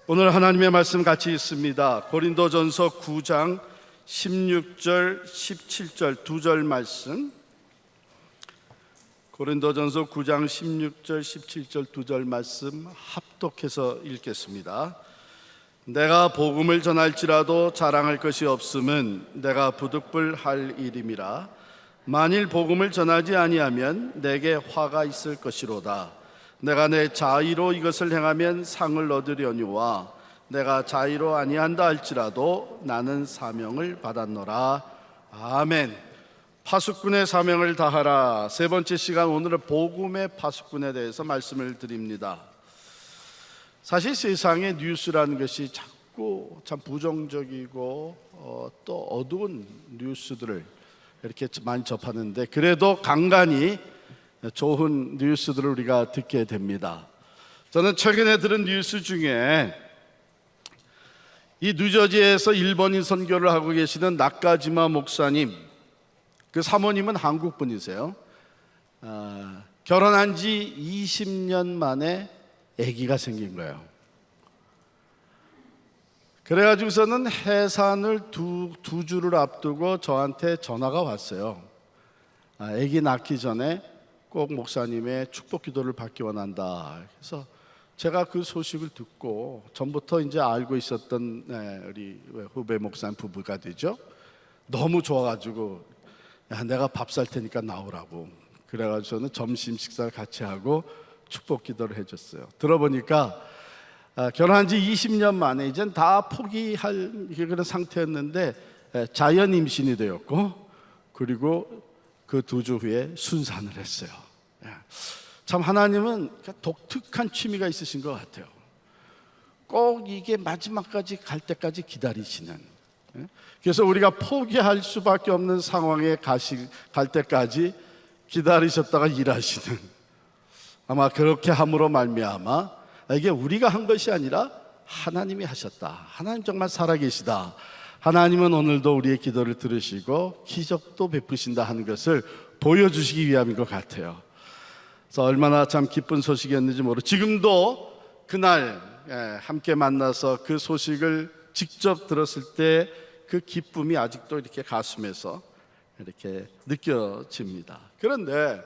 오늘 하나님의 말씀 같이 있습니다. 고린도전서 9장 16절 17절 두 절 말씀. 고린도전서 9장 16절 17절 두 절 말씀 합독해서 읽겠습니다. 내가 복음을 전할지라도 자랑할 것이 없음은 내가 부득불할 일임이라. 만일 복음을 전하지 아니하면 내게 화가 있을 것이로다. 내가 내 자의로 이것을 행하면 상을 얻으려니와 내가 자의로 아니한다 할지라도 나는 사명을 받았노라. 아멘. 파수꾼의 사명을 다하라. 세 번째 시간, 오늘은 복음의 파수꾼에 대해서 말씀을 드립니다. 사실 세상의 뉴스라는 것이 자꾸 참 부정적이고 또 어두운 뉴스들을 이렇게 많이 접하는데, 그래도 간간히 좋은 뉴스들을 우리가 듣게 됩니다. 저는 최근에 들은 뉴스 중에 이 뉴저지에서 일본인 선교를 하고 계시는 나카지마 목사님, 그 사모님은 한국 분이세요. 결혼한 지 20년 만에 아기가 생긴 거예요. 그래가지고서는 해산을 두 주를 앞두고 저한테 전화가 왔어요. 아기 낳기 전에 꼭 목사님의 축복 기도를 받기 원한다. 그래서 제가 그 소식을 듣고 전부터 이제 알고 있었던 우리 후배 목사님 부부가 되죠. 너무 좋아가지고 내가 밥 살 테니까 나오라고. 그래가지고 저는 점심 식사를 같이 하고 축복 기도를 해줬어요. 들어보니까 결혼한 지 20년 만에 이젠 다 포기할 그런 상태였는데 자연 임신이 되었고, 그리고 그 두 주 후에 순산을 했어요. 참 하나님은 독특한 취미가 있으신 것 같아요. 꼭 이게 마지막까지 갈 때까지 기다리시는. 그래서 우리가 포기할 수밖에 없는 상황에 갈 때까지 기다리셨다가 일하시는, 아마 그렇게 함으로 말미암아 이게 우리가 한 것이 아니라 하나님이 하셨다. 하나님 정말 살아계시다. 하나님은 오늘도 우리의 기도를 들으시고 기적도 베푸신다 하는 것을 보여주시기 위함인 것 같아요. 그래서 얼마나 참 기쁜 소식이었는지 모르고, 지금도 그날 함께 만나서 그 소식을 직접 들었을 때 그 기쁨이 아직도 이렇게 가슴에서 이렇게 느껴집니다. 그런데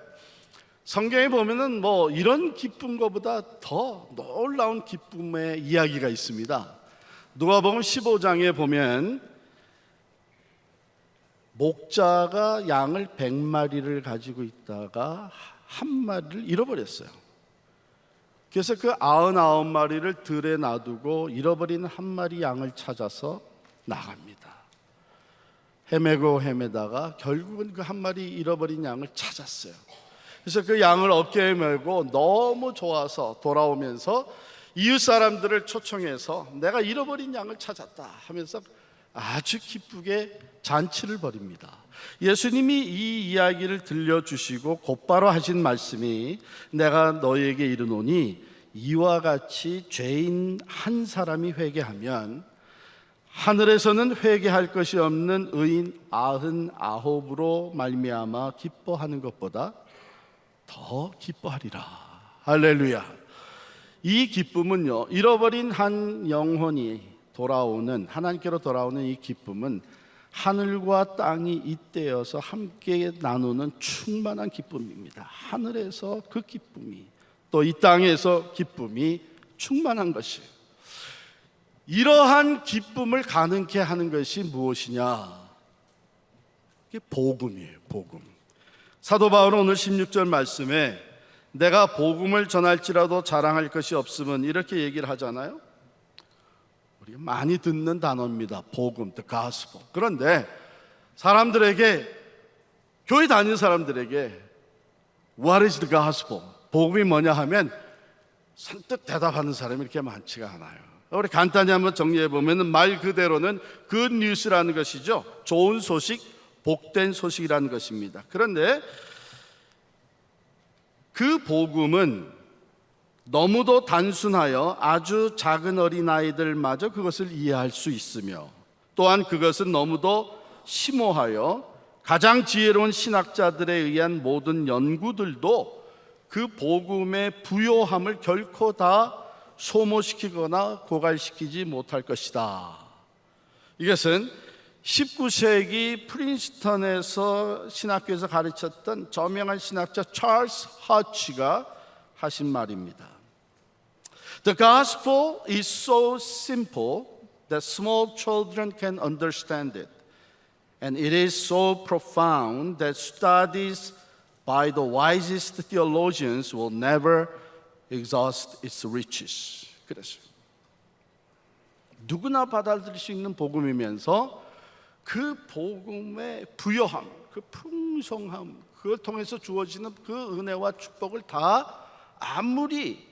성경에 보면은 뭐 이런 기쁜 것보다 더 놀라운 기쁨의 이야기가 있습니다. 누가복음 15장에 보면 목자가 양을 100마리를 가지고 있다가 한 마리를 잃어버렸어요. 그래서 그 99마리를 들에 놔두고 잃어버린 한 마리 양을 찾아서 나갑니다. 헤매고 헤매다가 결국은 그 한 마리 잃어버린 양을 찾았어요. 그래서 그 양을 어깨에 메고 너무 좋아서 돌아오면서 이웃 사람들을 초청해서 내가 잃어버린 양을 찾았다 하면서 아주 기쁘게 잔치를 벌입니다. 예수님이 이 이야기를 들려주시고 곧바로 하신 말씀이, 내가 너희에게 이르노니 이와 같이 죄인 한 사람이 회개하면 하늘에서는 회개할 것이 없는 의인 99으로 말미암아 기뻐하는 것보다 더 기뻐하리라. 할렐루야. 이 기쁨은요, 잃어버린 한 영혼이 돌아오는, 하나님께로 돌아오는 이 기쁨은 하늘과 땅이 잇대어서 함께 나누는 충만한 기쁨입니다. 하늘에서 그 기쁨이, 또 이 땅에서 기쁨이 충만한 것이에요. 이러한 기쁨을 가능케 하는 것이 무엇이냐? 이게 복음이에요. 복음. 사도 바울은 오늘 16절 말씀에 내가 복음을 전할지라도 자랑할 것이 없음은, 이렇게 얘기를 하잖아요. 우리가 많이 듣는 단어입니다. 복음, the gospel. 그런데 사람들에게, 교회 다니는 사람들에게 What is the gospel? 복음이 뭐냐 하면 선뜻 대답하는 사람이 이렇게 많지가 않아요. 우리 간단히 한번 정리해 보면 말 그대로는 good news라는 것이죠. 좋은 소식, 복된 소식이라는 것입니다. 그런데 그 복음은 너무도 단순하여 아주 작은 어린아이들마저 그것을 이해할 수 있으며, 또한 그것은 너무도 심오하여 가장 지혜로운 신학자들에 의한 모든 연구들도 그 복음의 부요함을 결코 다 소모시키거나 고갈시키지 못할 것이다. 이것은 19세기 프린스턴에서 신학교에서 가르쳤던 저명한 신학자 찰스 하치가 하신 말입니다. The gospel is so simple that small children can understand it. And it is so profound that studies by the wisest theologians will never exhaust its riches. 그랬어요. 누구나 받아들일 수 있는 복음이면서 그 복음의 부여함, 그 풍성함, 그걸 통해서 주어지는 그 은혜와 축복을 다 아무리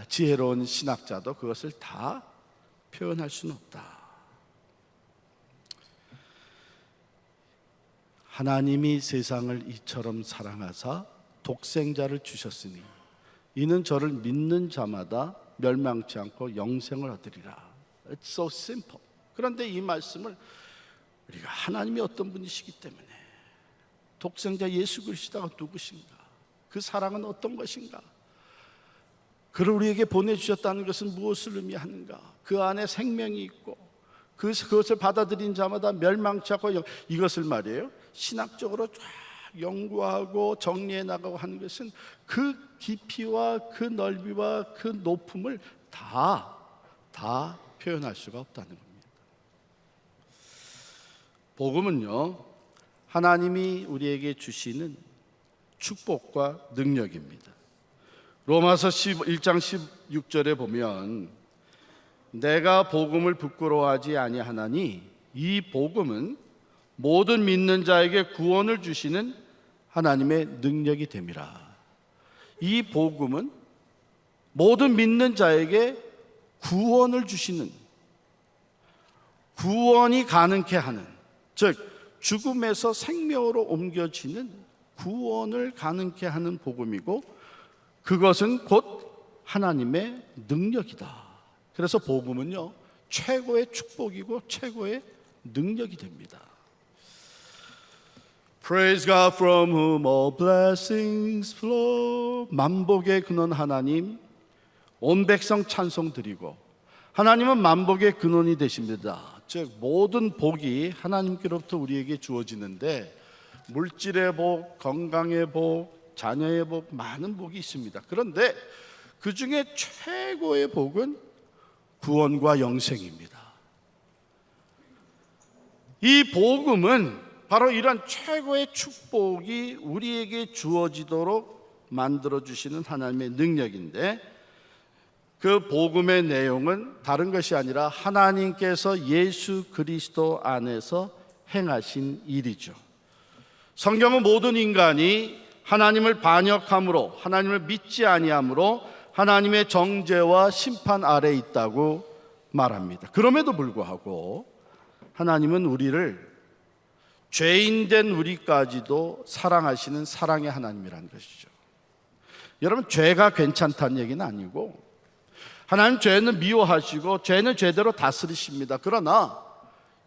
지혜로운 신학자도 그것을 다 표현할 수는 없다. 하나님이 세상을 이처럼 사랑하사 독생자를 주셨으니 이는 저를 믿는 자마다 멸망치 않고 영생을 얻으리라. It's so simple. 그런데 이 말씀을 우리가 하나님이 어떤 분이시기 때문에 독생자 예수 그리스도가 누구신가? 그 사랑은 어떤 것인가? 그를 우리에게 보내주셨다는 것은 무엇을 의미하는가? 그 안에 생명이 있고 그것을 받아들인 자마다 멸망치 않고 이것을 말이에요. 신학적으로 쫙 연구하고 정리해 나가고 하는 것은 그 깊이와 그 넓이와 그 높음을 다 표현할 수가 없다는 겁니다. 복음은요, 하나님이 우리에게 주시는 축복과 능력입니다. 로마서 1장 16절에 보면 내가 복음을 부끄러워하지 아니하나니 이 복음은 모든 믿는 자에게 구원을 주시는 하나님의 능력이 됨이라. 이 복음은 모든 믿는 자에게 구원을 주시는, 구원이 가능케 하는, 즉 죽음에서 생명으로 옮겨지는 구원을 가능케 하는 복음이고 그것은 곧 하나님의 능력이다. 그래서 복음은요, 최고의 축복이고 최고의 능력이 됩니다. Praise God from whom all blessings flow. 만복의 근원 하나님, 온 백성 찬송 드리고 하나님은 만복의 근원이 되십니다. 즉 모든 복이 하나님께로부터 우리에게 주어지는데 물질의 복, 건강의 복, 자녀의 복, 많은 복이 있습니다. 그런데 그 중에 최고의 복은 구원과 영생입니다. 이 복음은 바로 이런 최고의 축복이 우리에게 주어지도록 만들어주시는 하나님의 능력인데 그 복음의 내용은 다른 것이 아니라 하나님께서 예수 그리스도 안에서 행하신 일이죠. 성경은 모든 인간이 하나님을 반역함으로, 하나님을 믿지 아니함으로 하나님의 정죄와 심판 아래에 있다고 말합니다. 그럼에도 불구하고 하나님은 우리를 죄인된 우리까지도 사랑하시는 사랑의 하나님이라는 것이죠. 여러분, 죄가 괜찮다는 얘기는 아니고 하나님 죄는 미워하시고 죄는 죄대로 다스리십니다. 그러나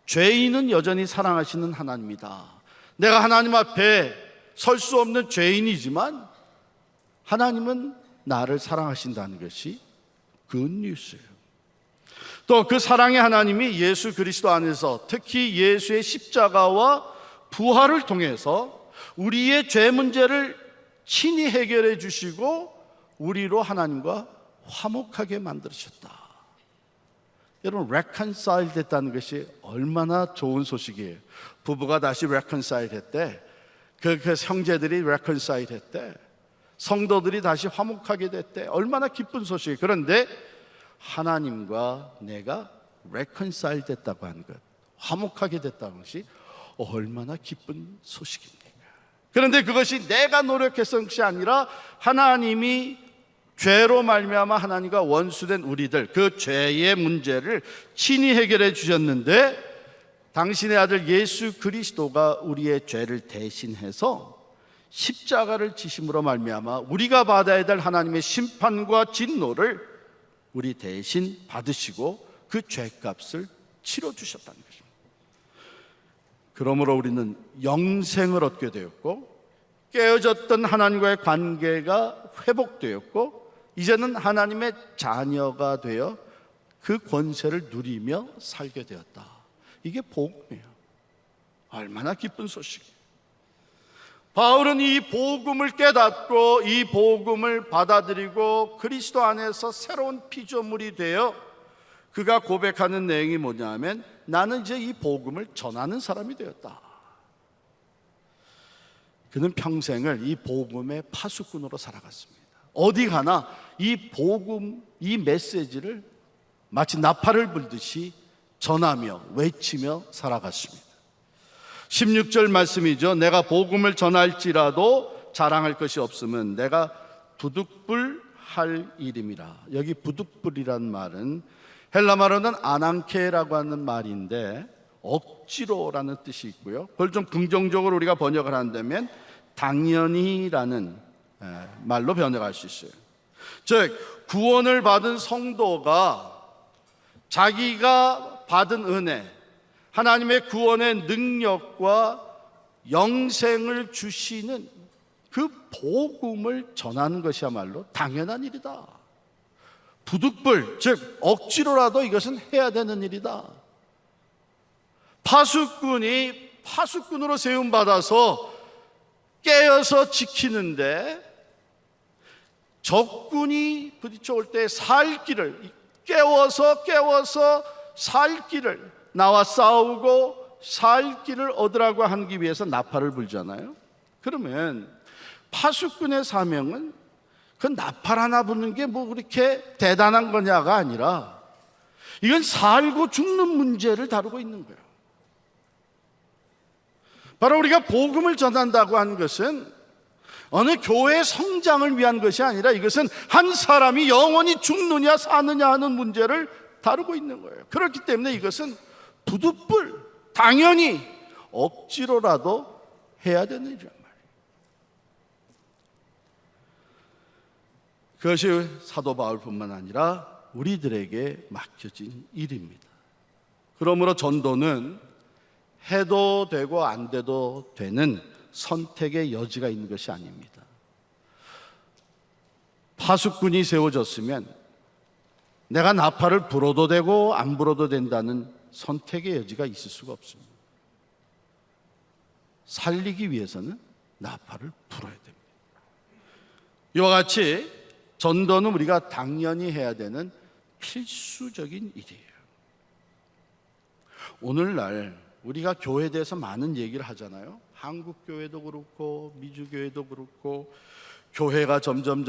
죄인은 여전히 사랑하시는 하나님이다. 내가 하나님 앞에 설 수 없는 죄인이지만 하나님은 나를 사랑하신다는 것이 굿뉴스예요. 또 그 사랑의 하나님이 예수 그리스도 안에서 특히 예수의 십자가와 부활을 통해서 우리의 죄 문제를 친히 해결해 주시고 우리로 하나님과 화목하게 만들으셨다. 여러분, reconcile 됐다는 것이 얼마나 좋은 소식이에요. 부부가 다시 reconcile 했대. 그 형제들이 reconcile 했대. 성도들이 다시 화목하게 됐대. 얼마나 기쁜 소식이에요. 그런데 하나님과 내가 reconcile 됐다고 하는 것, 화목하게 됐다는 것이 얼마나 기쁜 소식입니까? 그런데 그것이 내가 노력해서 것이 아니라 하나님이 죄로 말미암아 하나님과 원수된 우리들, 그 죄의 문제를 친히 해결해 주셨는데 당신의 아들 예수 그리스도가 우리의 죄를 대신해서 십자가를 지심으로 말미암아 우리가 받아야 될 하나님의 심판과 진노를 우리 대신 받으시고 그 죄값을 치러주셨다는 것입니다. 그러므로 우리는 영생을 얻게 되었고 깨어졌던 하나님과의 관계가 회복되었고 이제는 하나님의 자녀가 되어 그 권세를 누리며 살게 되었다. 이게 복음이에요. 얼마나 기쁜 소식이에요. 바울은 이 복음을 깨닫고 이 복음을 받아들이고 그리스도 안에서 새로운 피조물이 되어 그가 고백하는 내용이 뭐냐면, 나는 이제 이 복음을 전하는 사람이 되었다. 그는 평생을 이 복음의 파수꾼으로 살아갔습니다. 어디 가나 이 복음, 이 메시지를 마치 나팔을 불듯이 전하며 외치며 살아갔습니다. 16절 말씀이죠. 내가 복음을 전할지라도 자랑할 것이 없으면 내가 부득불할 일임이라. 여기 부득불이란 말은 헬라말로는 아난케라고 하는 말인데 억지로라는 뜻이 있고요. 그걸 좀 긍정적으로 우리가 번역을 한다면 당연히라는 말로 번역할 수 있어요. 즉 구원을 받은 성도가 자기가 받은 은혜, 하나님의 구원의 능력과 영생을 주시는 그 복음을 전하는 것이야말로 당연한 일이다. 부득불, 즉 억지로라도 이것은 해야 되는 일이다. 파수꾼이 파수꾼으로 세움받아서 깨어서 지키는데 적군이 부딪혀올 때 살 길을 깨워서 살 길을, 나와 싸우고 살 길을 얻으라고 하기 위해서 나팔을 불잖아요. 그러면 파수꾼의 사명은 그 나팔 하나 부는 게 뭐 그렇게 대단한 거냐가 아니라 이건 살고 죽는 문제를 다루고 있는 거예요. 바로 우리가 복음을 전한다고 하는 것은 어느 교회의 성장을 위한 것이 아니라 이것은 한 사람이 영원히 죽느냐 사느냐 하는 문제를 다루고 있는 거예요. 그렇기 때문에 이것은 부득불, 당연히 억지로라도 해야 되는 일이란 말이에요. 그것이 사도 바울뿐만 아니라 우리들에게 맡겨진 일입니다. 그러므로 전도는 해도 되고 안 돼도 되는 선택의 여지가 있는 것이 아닙니다. 파수꾼이 세워졌으면 내가 나팔을 불어도 되고 안 불어도 된다는 선택의 여지가 있을 수가 없습니다. 살리기 위해서는 나팔을 불어야 됩니다. 이와 같이 전도는 우리가 당연히 해야 되는 필수적인 일이에요. 오늘날 우리가 교회에 대해서 많은 얘기를 하잖아요. 한국 교회도 그렇고 미주 교회도 그렇고 교회가 점점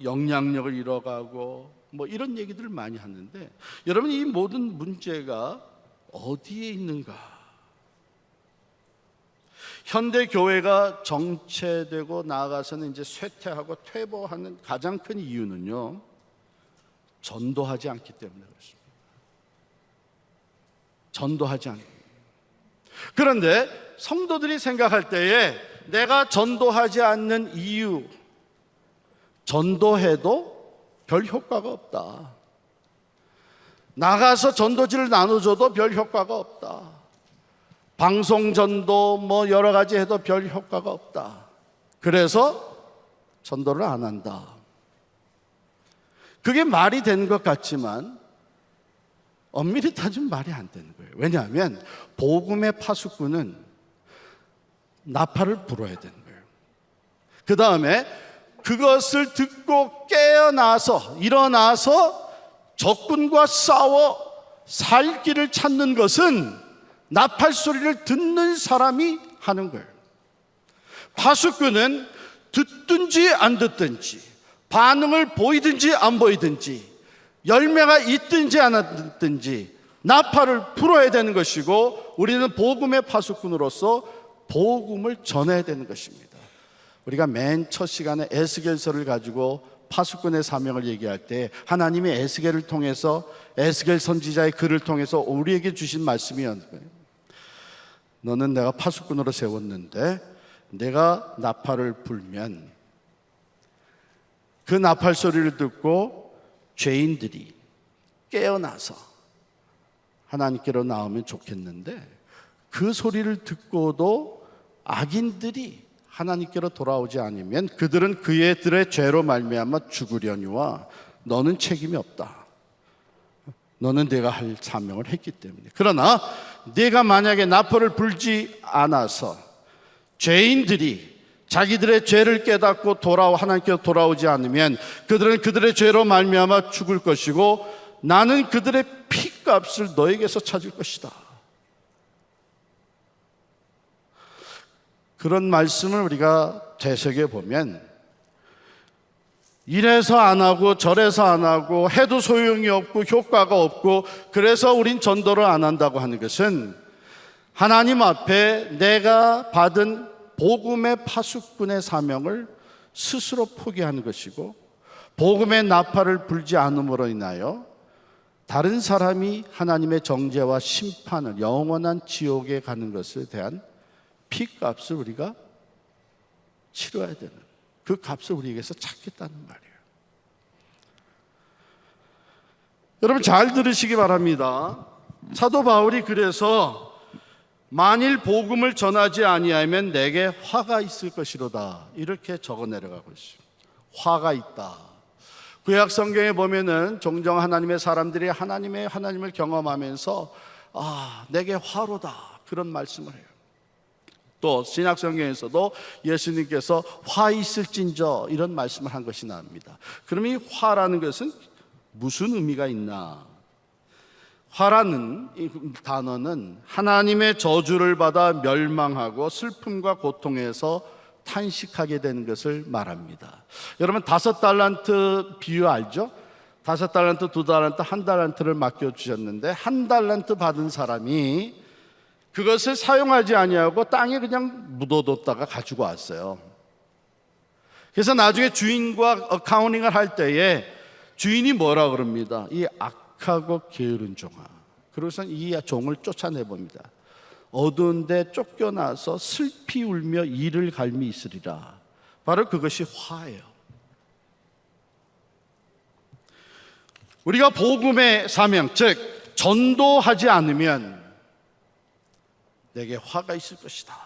영향력을 잃어가고 뭐 이런 얘기들을 많이 하는데, 여러분 이 모든 문제가 어디에 있는가? 현대 교회가 정체되고 나아가서는 이제 쇠퇴하고 퇴보하는 가장 큰 이유는요, 전도하지 않기 때문에 그렇습니다. 전도하지 않기. 그런데 성도들이 생각할 때에 내가 전도하지 않는 이유, 전도해도 별 효과가 없다. 나가서 전도지를 나눠줘도 별 효과가 없다. 방송 전도 뭐 여러 가지 해도 별 효과가 없다. 그래서 전도를 안 한다. 그게 말이 되는 것 같지만 엄밀히 따지면 말이 안 되는 거예요. 왜냐하면 복음의 파수꾼은 나팔을 불어야 되는 거예요. 그 다음에 그것을 듣고 깨어나서 일어나서 적군과 싸워 살 길을 찾는 것은 나팔 소리를 듣는 사람이 하는 거예요. 파수꾼은 듣든지 안 듣든지, 반응을 보이든지 안 보이든지, 열매가 있든지 안 있든지 나팔을 불어야 되는 것이고, 우리는 복음의 파수꾼으로서 복음을 전해야 되는 것입니다. 우리가 맨 첫 시간에 에스겔서를 가지고 파수꾼의 사명을 얘기할 때 하나님이 에스겔을 통해서, 에스겔 선지자의 글을 통해서 우리에게 주신 말씀이었어요. 너는 내가 파수꾼으로 세웠는데 내가 나팔을 불면 그 나팔 소리를 듣고 죄인들이 깨어나서 하나님께로 나오면 좋겠는데 그 소리를 듣고도 악인들이 하나님께로 돌아오지 않으면 그들은 그들의 죄로 말미암아 죽으려니와 너는 책임이 없다. 너는 내가 할 사명을 했기 때문에. 그러나 네가 만약에 나팔을 불지 않아서 죄인들이 자기들의 죄를 깨닫고 하나님께로 돌아오지 않으면 그들은 그들의 죄로 말미암아 죽을 것이고 나는 그들의 피값을 너에게서 찾을 것이다. 그런 말씀을 우리가 되새겨 보면 이래서 안 하고 저래서 안 하고 해도 소용이 없고 효과가 없고 그래서 우린 전도를 안 한다고 하는 것은 하나님 앞에 내가 받은 복음의 파수꾼의 사명을 스스로 포기하는 것이고 복음의 나팔을 불지 않음으로 인하여 다른 사람이 하나님의 정죄와 심판을 영원한 지옥에 가는 것에 대한 피값을 우리가 치러야 되는 그 값을 우리에게서 찾겠다는 말이에요. 여러분 잘 들으시기 바랍니다. 사도 바울이 그래서 만일 복음을 전하지 아니하면 내게 화가 있을 것이로다 이렇게 적어 내려가고 있습니다. 화가 있다. 구약 성경에 보면은 종종 하나님의 사람들이 하나님을 경험하면서 내게 화로다 그런 말씀을 해요. 또 신약 성경에서도 예수님께서 화 있을진저 이런 말씀을 한 것이 나옵니다. 그럼 이 화라는 것은 무슨 의미가 있나? 화라는 이 단어는 하나님의 저주를 받아 멸망하고 슬픔과 고통에서 탄식하게 되는 것을 말합니다. 여러분 5달란트 비유 알죠? 5달란트, 2달란트, 1달란트를 맡겨주셨는데 1달란트 받은 사람이 그것을 사용하지 아니하고 땅에 그냥 묻어뒀다가 가지고 왔어요. 그래서 나중에 주인과 어카운팅을 할 때에 주인이 뭐라 그럽니다. 이 악하고 게으른 종아. 그래서 이 종을 쫓아내봅니다. 어두운 데 쫓겨나서 슬피 울며 이를 갈미 있으리라. 바로 그것이 화예요. 우리가 복음의 사명, 즉 전도하지 않으면 내게 화가 있을 것이다.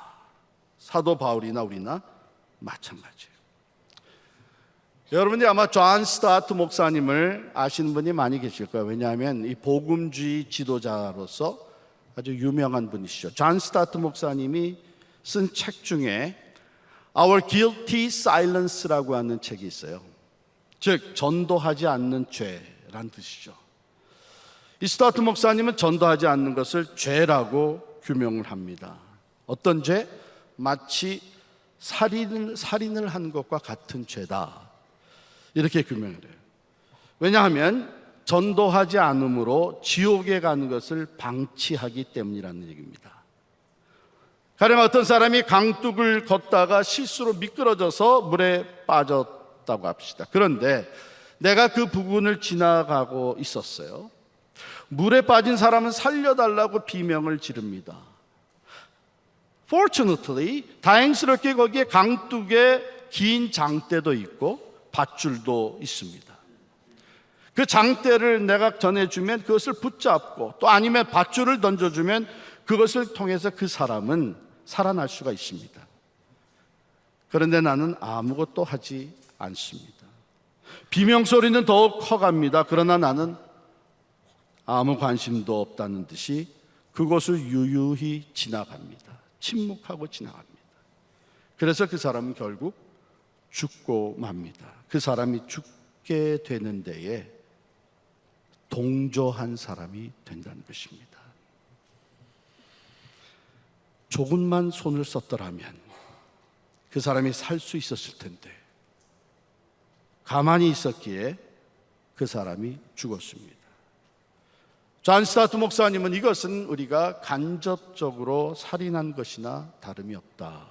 사도 바울이나 우리나 마찬가지예요. 여러분이 아마 존 스타트 목사님을 아시는 분이 많이 계실 거예요. 왜냐하면 이 복음주의 지도자로서 아주 유명한 분이시죠. 존 스타트 목사님이 쓴 책 중에 Our Guilty Silence라고 하는 책이 있어요. 즉 전도하지 않는 죄란 뜻이죠. 이 스타트 목사님은 전도하지 않는 것을 죄라고 규명을 합니다. 어떤 죄? 마치 살인을 한 것과 같은 죄다. 이렇게 규명을 해요. 왜냐하면 전도하지 않음으로 지옥에 가는 것을 방치하기 때문이라는 얘기입니다. 가령 어떤 사람이 강둑을 걷다가 실수로 미끄러져서 물에 빠졌다고 합시다. 그런데 내가 그 부근을 지나가고 있었어요. 물에 빠진 사람은 살려달라고 비명을 지릅니다. Fortunately, 다행스럽게 거기에 강둑에 긴 장대도 있고 밧줄도 있습니다. 그 장대를 내가 전해주면 그것을 붙잡고 또 아니면 밧줄을 던져주면 그것을 통해서 그 사람은 살아날 수가 있습니다. 그런데 나는 아무것도 하지 않습니다. 비명소리는 더욱 커갑니다. 그러나 나는 아무 관심도 없다는 듯이 그곳을 유유히 지나갑니다. 침묵하고 지나갑니다. 그래서 그 사람은 결국 죽고 맙니다. 그 사람이 죽게 되는 데에 동조한 사람이 된다는 것입니다. 조금만 손을 썼더라면 그 사람이 살 수 있었을 텐데 가만히 있었기에 그 사람이 죽었습니다. 존 스타트 목사님은 이것은 우리가 간접적으로 살인한 것이나 다름이 없다.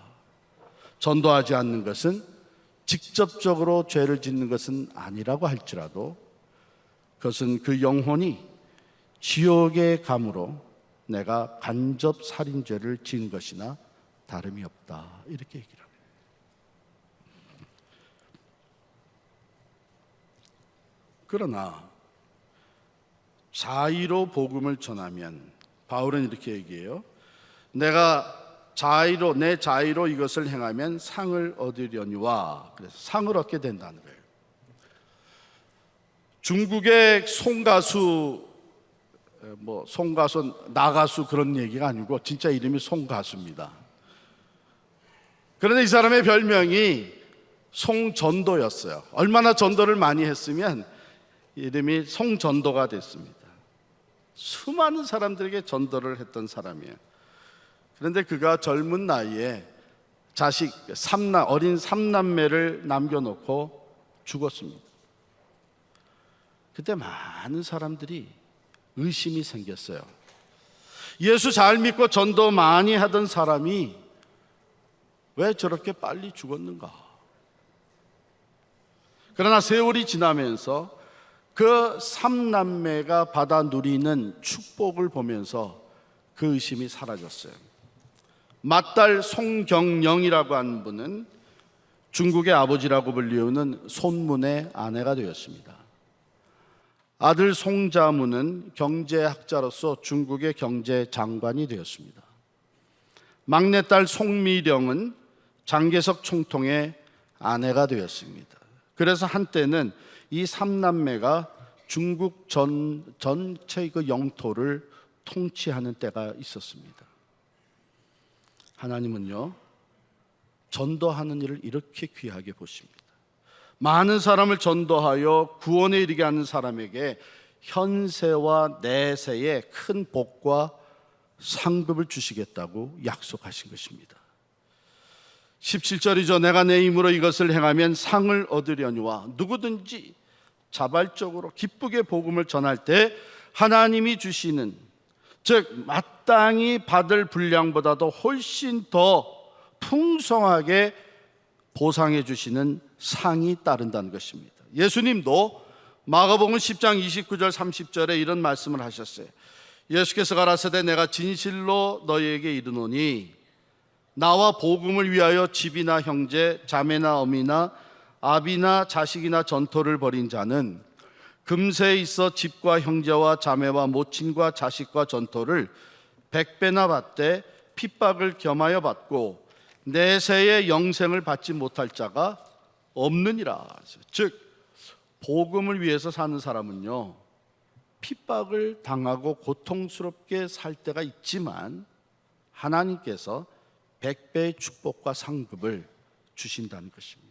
전도하지 않는 것은 직접적으로 죄를 짓는 것은 아니라고 할지라도 그것은 그 영혼이 지옥에 감으로 내가 간접 살인죄를 지은 것이나 다름이 없다. 이렇게 얘기를 합니다. 그러나 자의로 복음을 전하면 바울은 이렇게 얘기해요. 내가 자의로 내 자의로 이것을 행하면 상을 얻으려니와. 그래서 상을 얻게 된다는 거예요. 중국의 송가수, 송가수 나가수 그런 얘기가 아니고 진짜 이름이 송가수입니다. 그런데 이 사람의 별명이 송전도였어요. 얼마나 전도를 많이 했으면 이름이 송전도가 됐습니다. 수많은 사람들에게 전도를 했던 사람이에요. 그런데 그가 젊은 나이에 자식 어린 삼남매를 남겨놓고 죽었습니다. 그때 많은 사람들이 의심이 생겼어요. 예수 잘 믿고 전도 많이 하던 사람이 왜 저렇게 빨리 죽었는가? 그러나 세월이 지나면서 그 삼남매가 받아 누리는 축복을 보면서 그 의심이 사라졌어요. 맏딸 송경영이라고 하는 분은 중국의 아버지라고 불리우는 손문의 아내가 되었습니다. 아들 송자문은 경제학자로서 중국의 경제장관이 되었습니다. 막내딸 송미령은 장개석 총통의 아내가 되었습니다. 그래서 한때는 이 삼남매가 중국 전체 그 영토를 통치하는 때가 있었습니다. 하나님은요, 전도하는 일을 이렇게 귀하게 보십니다. 많은 사람을 전도하여 구원에 이르게 하는 사람에게 현세와 내세의 큰 복과 상급을 주시겠다고 약속하신 것입니다. 17절이죠. 내가 내 힘으로 이것을 행하면 상을 얻으려니와. 누구든지 자발적으로 기쁘게 복음을 전할 때 하나님이 주시는, 즉 마땅히 받을 분량보다도 훨씬 더 풍성하게 보상해 주시는 상이 따른다는 것입니다. 예수님도 마가복음 10장 29절 30절에 이런 말씀을 하셨어요. 예수께서 가라사대 내가 진실로 너희에게 이르노니 나와 복음을 위하여 집이나 형제 자매나 어미나 아비나 자식이나 전토를 벌인 자는 금세에 있어 집과 형제와 자매와 모친과 자식과 전토를 100배나 받되 핍박을 겸하여 받고 내세의 영생을 받지 못할 자가 없느니라. 즉 복음을 위해서 사는 사람은요, 핍박을 당하고 고통스럽게 살 때가 있지만 하나님께서 100배의 축복과 상급을 주신다는 것입니다.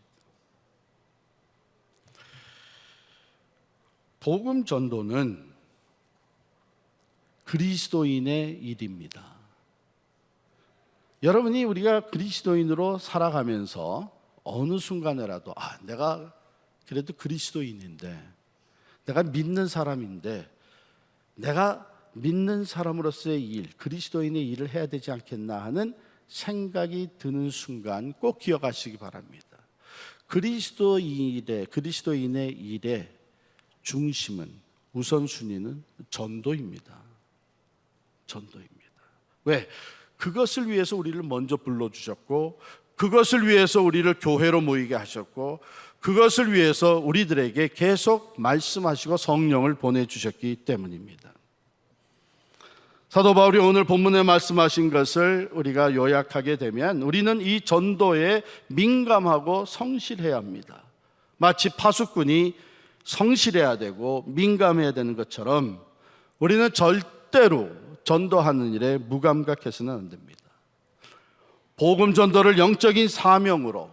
복음 전도는 그리스도인의 일입니다. 여러분이 우리가 그리스도인으로 살아가면서 어느 순간에라도 내가 그래도 그리스도인인데, 내가 믿는 사람인데, 내가 믿는 사람으로서의 일, 그리스도인의 일을 해야 되지 않겠나 하는 생각이 드는 순간 꼭 기억하시기 바랍니다. 그리스도인의 일의 중심은, 우선순위는 전도입니다. 전도입니다. 왜? 그것을 위해서 우리를 먼저 불러주셨고, 그것을 위해서 우리를 교회로 모이게 하셨고, 그것을 위해서 우리들에게 계속 말씀하시고 성령을 보내주셨기 때문입니다. 사도 바울이 오늘 본문에 말씀하신 것을 우리가 요약하게 되면 우리는 이 전도에 민감하고 성실해야 합니다. 마치 파수꾼이 성실해야 되고 민감해야 되는 것처럼 우리는 절대로 전도하는 일에 무감각해서는 안 됩니다. 복음 전도를 영적인 사명으로,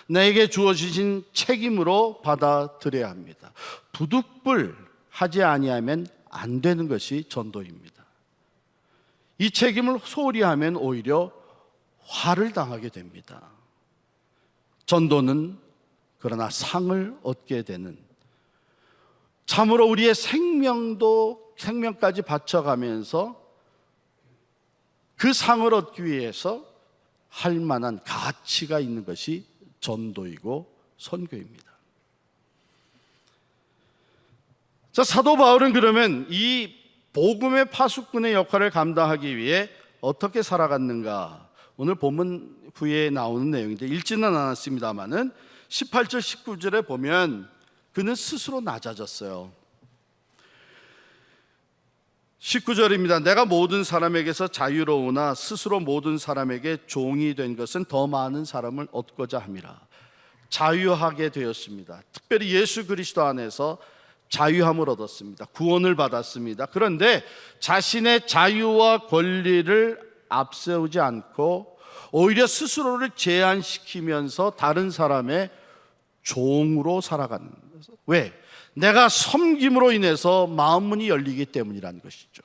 내게 주어지신 책임으로 받아들여야 합니다. 부득불 하지 아니하면 안 되는 것이 전도입니다. 이 책임을 소홀히 하면 오히려 화를 당하게 됩니다. 전도는 그러나 상을 얻게 되는, 참으로 우리의 생명까지 바쳐가면서 그 상을 얻기 위해서 할 만한 가치가 있는 것이 전도이고 선교입니다. 자, 사도 바울은 그러면 이 복음의 파수꾼의 역할을 감당하기 위해 어떻게 살아갔는가? 오늘 본문 후에 나오는 내용인데 읽지는 않았습니다만은 18절 19절에 보면 그는 스스로 낮아졌어요. 19절입니다. 내가 모든 사람에게서 자유로우나 스스로 모든 사람에게 종이 된 것은 더 많은 사람을 얻고자 함이라. 자유하게 되었습니다. 특별히 예수 그리스도 안에서 자유함을 얻었습니다. 구원을 받았습니다. 그런데 자신의 자유와 권리를 앞세우지 않고 오히려 스스로를 제한시키면서 다른 사람의 종으로 살아가는 거죠. 왜? 내가 섬김으로 인해서 마음 문이 열리기 때문이라는 것이죠.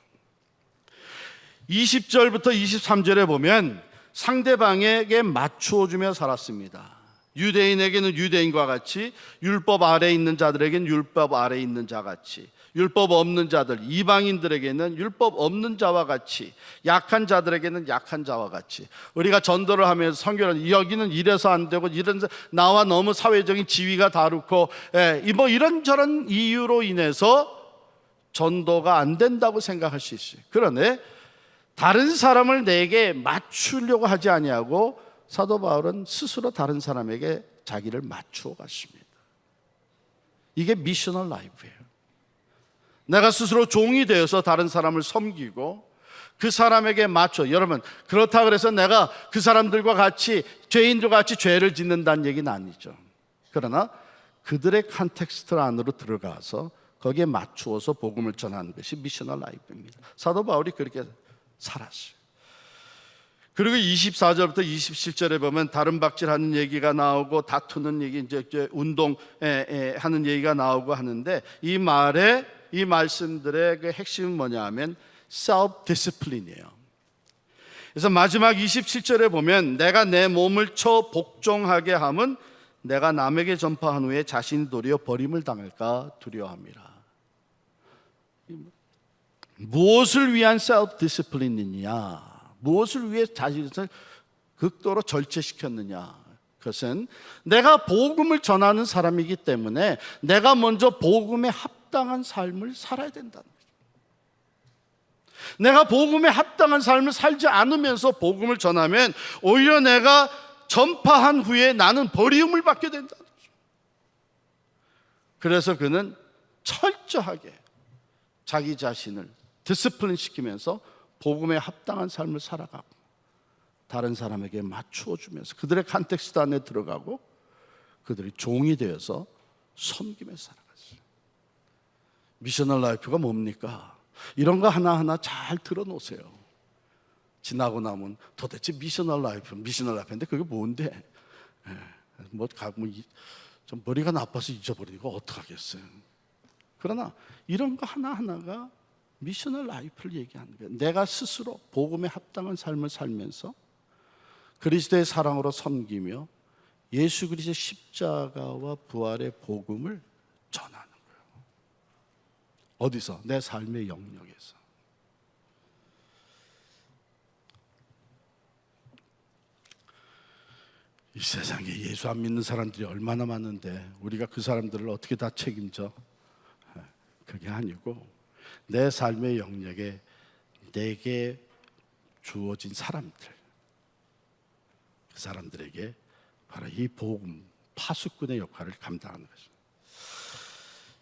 20절부터 23절에 보면 상대방에게 맞추어주며 살았습니다. 유대인에게는 유대인과 같이, 율법 아래에 있는 자들에게는 율법 아래에 있는 자 같이, 율법 없는 자들, 이방인들에게는 율법 없는 자와 같이, 약한 자들에게는 약한 자와 같이. 우리가 전도를 하면서 선교를 여기는 이래서 안 되고 이런 나와 너무 사회적인 지위가 다르고 뭐 이런저런 이유로 인해서 전도가 안 된다고 생각할 수 있어요. 그러나 다른 사람을 내게 맞추려고 하지 아니하고 사도 바울은 스스로 다른 사람에게 자기를 맞추어 갔습니다. 이게 미셔널 라이프예요. 내가 스스로 종이 되어서 다른 사람을 섬기고 그 사람에게 맞춰. 여러분, 그렇다 그래서 내가 그 사람들과 같이 죄인들과 같이 죄를 짓는다는 얘기는 아니죠. 그러나 그들의 컨텍스트 안으로 들어가서 거기에 맞추어서 복음을 전하는 것이 미셔널 라이프입니다. 사도 바울이 그렇게 살았어요. 그리고 24절부터 27절에 보면 다른 박질하는 얘기가 나오고 다투는 얘기, 이제 운동하는 얘기가 나오고 하는데 이 말씀들의 그 핵심은 뭐냐 하면 self discipline이에요. 그래서 마지막 27절에 보면 내가 내 몸을 쳐 복종하게 함은 내가 남에게 전파한 후에 자신이 도리어 버림을 당할까 두려워함이라. 무엇을 위한 self discipline이냐? 무엇을 위해 자신을 극도로 절제시켰느냐? 그것은 내가 복음을 전하는 사람이기 때문에 내가 먼저 복음에 합당한 삶을 살아야 된다는 거죠. 내가 복음에 합당한 삶을 살지 않으면서 복음을 전하면 오히려 내가 전파한 후에 나는 버림을 받게 된다는 거죠. 그래서 그는 철저하게 자기 자신을 디스플린 시키면서 복음에 합당한 삶을 살아가고 다른 사람에게 맞추어 주면서 그들의 컨텍스트 안에 들어가고 그들이 종이 되어서 섬기며 살아갔어요. 미셔널 라이프가 뭡니까? 이런 거 하나하나 잘 들어놓으세요. 지나고 나면 도대체 미셔널 라이프인데 그게 뭔데? 좀 머리가 나빠서 잊어버리니까 어떡하겠어요. 그러나 이런 거 하나하나가 미셔널 라이프를 얘기하는 거예요. 내가 스스로 복음에 합당한 삶을 살면서 그리스도의 사랑으로 섬기며 예수 그리스도의 십자가와 부활의 복음을 전하는 거예요. 어디서? 내 삶의 영역에서. 이 세상에 예수 안 믿는 사람들이 얼마나 많은데 우리가 그 사람들을 어떻게 다 책임져? 그게 아니고 내 삶의 영역에 내게 주어진 사람들, 그 사람들에게 바로 이 복음 파수꾼의 역할을 감당하는 것입니다.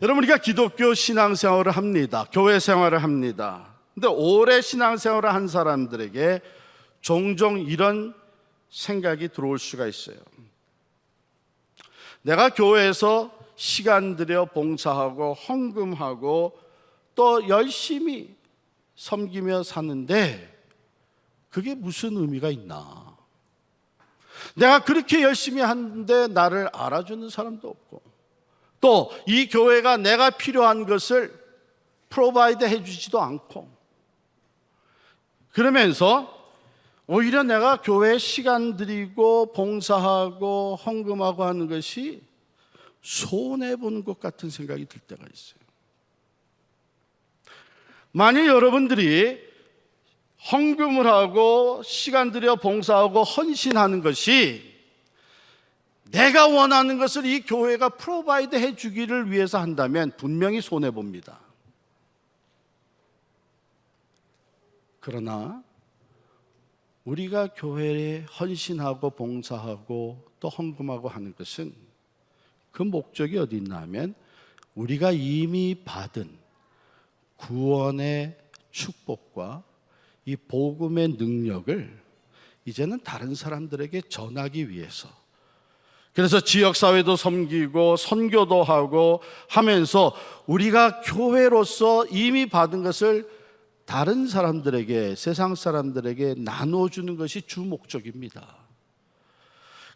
여러분, 우리가 기독교 신앙생활을 합니다. 교회 생활을 합니다. 근데 오래 신앙생활을 한 사람들에게 종종 이런 생각이 들어올 수가 있어요. 내가 교회에서 시간 들여 봉사하고 헌금하고 또 열심히 섬기며 사는데 그게 무슨 의미가 있나? 내가 그렇게 열심히 하는데 나를 알아주는 사람도 없고 또 이 교회가 내가 필요한 것을 프로바이드 해주지도 않고 그러면서 오히려 내가 교회에 시간 들이고 봉사하고 헌금하고 하는 것이 손해보는 것 같은 생각이 들 때가 있어요. 만일 여러분들이 헌금을 하고 시간 들여 봉사하고 헌신하는 것이 내가 원하는 것을 이 교회가 프로바이드 해주기를 위해서 한다면 분명히 손해봅니다. 그러나 우리가 교회에 헌신하고 봉사하고 또 헌금하고 하는 것은 그 목적이 어디 있나 하면 우리가 이미 받은 구원의 축복과 이 복음의 능력을 이제는 다른 사람들에게 전하기 위해서, 그래서 지역사회도 섬기고 선교도 하고 하면서 우리가 교회로서 이미 받은 것을 다른 사람들에게, 세상 사람들에게 나눠주는 것이 주 목적입니다.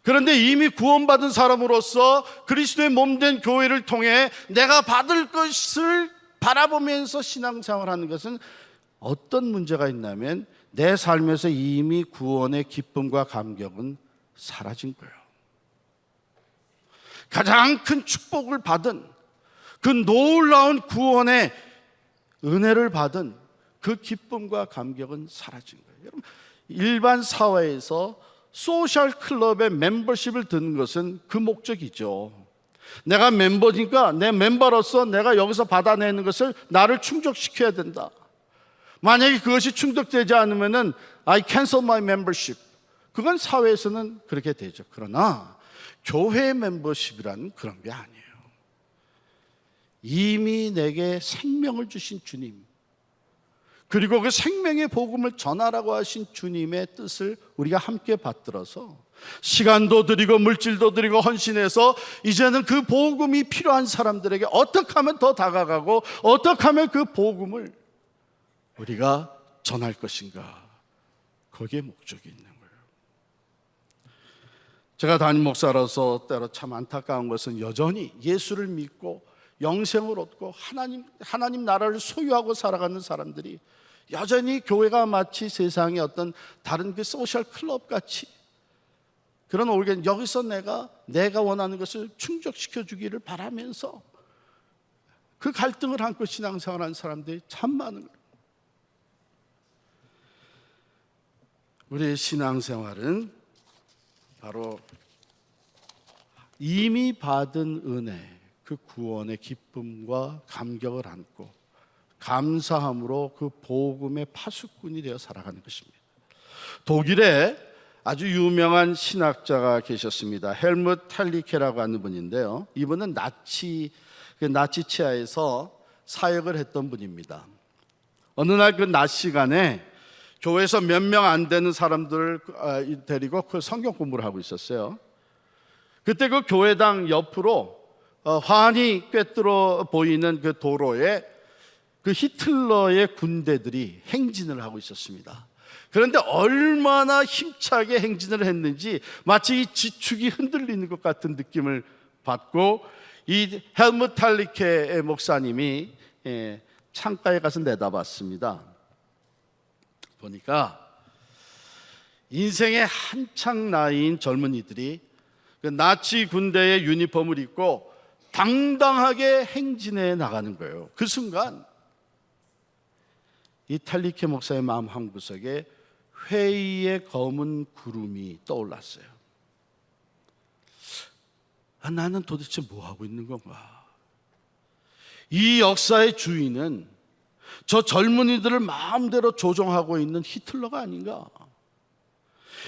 그런데 이미 구원받은 사람으로서 그리스도의 몸된 교회를 통해 내가 받을 것을 바라보면서 신앙생활하는 것은 어떤 문제가 있냐면 내 삶에서 이미 구원의 기쁨과 감격은 사라진 거예요. 가장 큰 축복을 받은, 그 놀라운 구원의 은혜를 받은 그 기쁨과 감격은 사라진 거예요. 여러분, 일반 사회에서 소셜 클럽의 멤버십을 드는 것은 그 목적이죠. 내가 멤버니까 내 멤버로서 내가 여기서 받아내는 것을 나를 충족시켜야 된다. 만약에 그것이 충족되지 않으면은 I cancel my membership. 그건 사회에서는 그렇게 되죠. 그러나 교회 멤버십이란 그런 게 아니에요. 이미 내게 생명을 주신 주님, 그리고 그 생명의 복음을 전하라고 하신 주님의 뜻을 우리가 함께 받들어서 시간도 드리고 물질도 드리고 헌신해서 이제는 그 복음이 필요한 사람들에게 어떻게 하면 더 다가가고 어떻게 하면 그 복음을 우리가 전할 것인가, 거기에 목적이 있는 거예요. 제가 담임 목사로서 때로 참 안타까운 것은 여전히 예수를 믿고 영생을 얻고 하나님 나라를 소유하고 살아가는 사람들이 여전히 교회가 마치 세상의 어떤 다른 그 소셜 클럽 같이, 그런 오르게 여기서 내가 원하는 것을 충족시켜 주기를 바라면서 그 갈등을 안고 신앙생활하는 사람들이 참 많은 거예요. 우리의 신앙생활은 바로 이미 받은 은혜, 그 구원의 기쁨과 감격을 안고 감사함으로 그 복음의 파수꾼이 되어 살아가는 것입니다. 독일에 아주 유명한 신학자가 계셨습니다. 헬무트 탈리케라고 하는 분인데요, 이분은 나치 치하에서 사역을 했던 분입니다. 어느 날 그 낮 시간에 교회에서 몇 명 안 되는 사람들을 데리고 그 성경 공부를 하고 있었어요. 그때 그 교회당 옆으로 환히 꿰뚫어 보이는 그 도로에 그 히틀러의 군대들이 행진을 하고 있었습니다. 그런데 얼마나 힘차게 행진을 했는지 마치 이 지축이 흔들리는 것 같은 느낌을 받고 이 헬무트 탈리케 목사님이 창가에 가서 내다봤습니다. 보니까 인생의 한창 나이인 젊은이들이 그 나치 군대의 유니폼을 입고 당당하게 행진해 나가는 거예요. 그 순간 이 탈리케 목사의 마음 한구석에 회의의 검은 구름이 떠올랐어요. 나는 도대체 뭐 하고 있는 건가? 이 역사의 주인은 저 젊은이들을 마음대로 조종하고 있는 히틀러가 아닌가?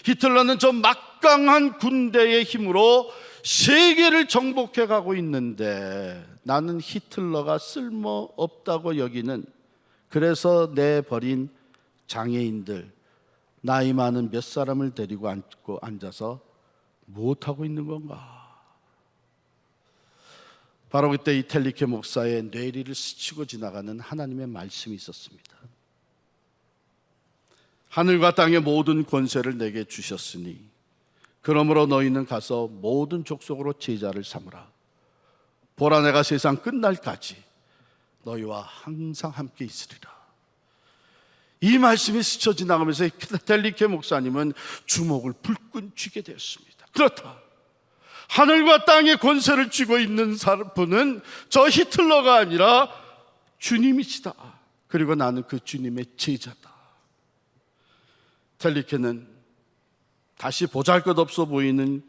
히틀러는 저 막강한 군대의 힘으로 세계를 정복해 가고 있는데 나는 히틀러가 쓸모없다고 여기는, 그래서 내버린 장애인들, 나이 많은 몇 사람을 데리고 앉아서 무엇하고 있는 건가? 바로 그때 이 텔리케 목사의 뇌리를 스치고 지나가는 하나님의 말씀이 있었습니다. 하늘과 땅의 모든 권세를 내게 주셨으니 그러므로 너희는 가서 모든 족속으로 제자를 삼으라. 보라, 내가 세상 끝날까지 너희와 항상 함께 있으리라. 이 말씀이 스쳐 지나가면서 텔리케 목사님은 주먹을 불끈 쥐게 되었습니다. 그렇다, 하늘과 땅의 권세를 쥐고 있는 분은 저 히틀러가 아니라 주님이시다. 그리고 나는 그 주님의 제자다. 텔리케는 다시 보잘것없어 보이는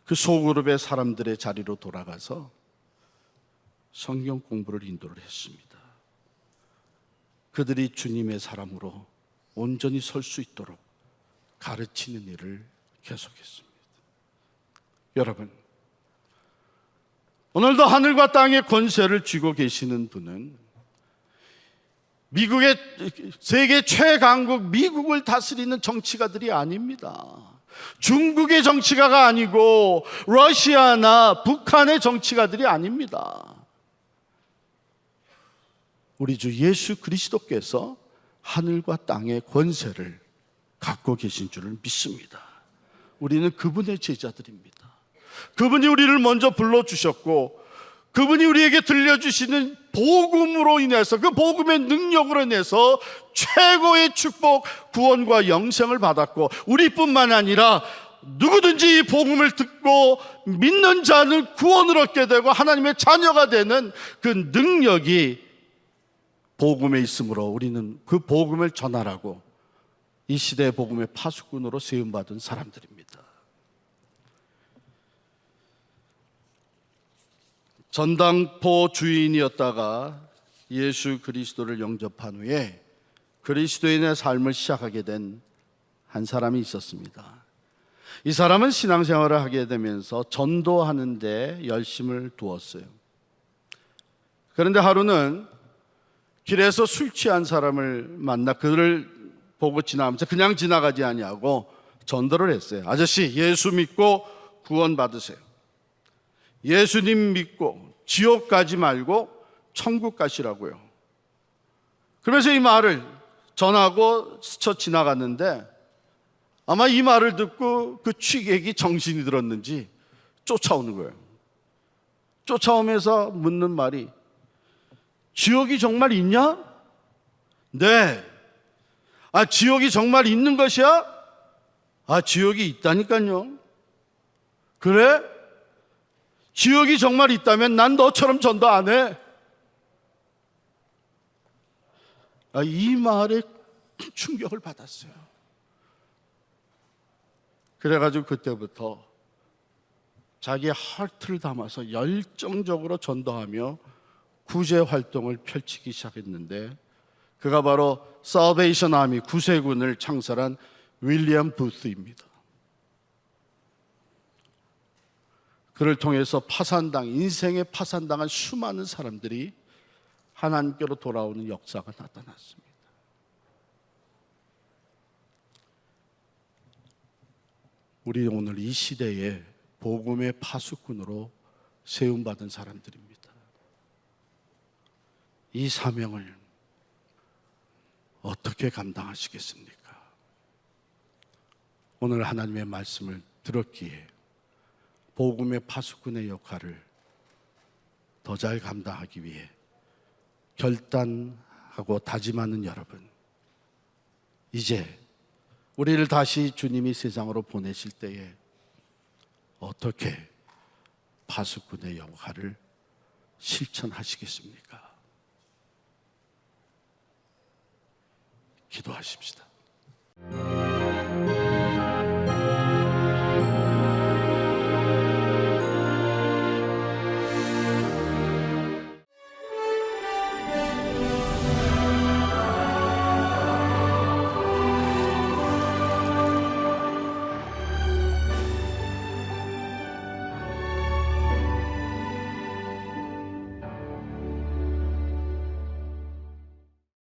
그 소그룹의 사람들의 자리로 돌아가서 성경 공부를 인도를 했습니다. 그들이 주님의 사람으로 온전히 설 수 있도록 가르치는 일을 계속했습니다. 여러분, 오늘도 하늘과 땅의 권세를 쥐고 계시는 분은 미국의 세계 최강국 미국을 다스리는 정치가들이 아닙니다. 중국의 정치가가 아니고 러시아나 북한의 정치가들이 아닙니다. 우리 주 예수 그리스도께서 하늘과 땅의 권세를 갖고 계신 줄을 믿습니다. 우리는 그분의 제자들입니다. 그분이 우리를 먼저 불러주셨고, 그분이 우리에게 들려주시는 복음으로 인해서, 그 복음의 능력으로 인해서 최고의 축복, 구원과 영생을 받았고, 우리뿐만 아니라 누구든지 이 복음을 듣고 믿는 자는 구원을 얻게 되고 하나님의 자녀가 되는 그 능력이 복음에 있으므로 우리는 그 복음을 전하라고 이 시대의 복음의 파수꾼으로 세움받은 사람들입니다. 전당포 주인이었다가 예수 그리스도를 영접한 후에 그리스도인의 삶을 시작하게 된 한 사람이 있었습니다. 이 사람은 신앙생활을 하게 되면서 전도하는 데 열심을 두었어요. 그런데 하루는 길에서 술 취한 사람을 만나 그를 보고 지나가면서 그냥 지나가지 아니하고 전도를 했어요. 아저씨, 예수 믿고 구원 받으세요. 예수님 믿고 지옥 가지 말고 천국 가시라고요. 그래서 이 말을 전하고 스쳐 지나갔는데 아마 이 말을 듣고 그 취객이 정신이 들었는지 쫓아오는 거예요. 쫓아오면서 묻는 말이, 지옥이 정말 있냐? 네. 아, 지옥이 정말 있는 것이야? 아, 지옥이 있다니까요. 그래? 지옥이 정말 있다면 난 너처럼 전도 안 해. 아, 이 말에 큰 충격을 받았어요. 그래가지고 그때부터 자기의 하트를 담아서 열정적으로 전도하며 구제 활동을 펼치기 시작했는데, 그가 바로 살베이션 아미 구세군을 창설한 윌리엄 부스입니다. 그를 통해서 인생에 파산당한 수많은 사람들이 하나님께로 돌아오는 역사가 나타났습니다. 우리 오늘 이 시대에 복음의 파수꾼으로 세움받은 사람들입니다. 이 사명을 어떻게 감당하시겠습니까? 오늘 하나님의 말씀을 들었기에 복음의 파수꾼의 역할을 더 잘 감당하기 위해 결단하고 다짐하는 여러분, 이제 우리를 다시 주님이 세상으로 보내실 때에 어떻게 파수꾼의 역할을 실천하시겠습니까? 기도하십시다.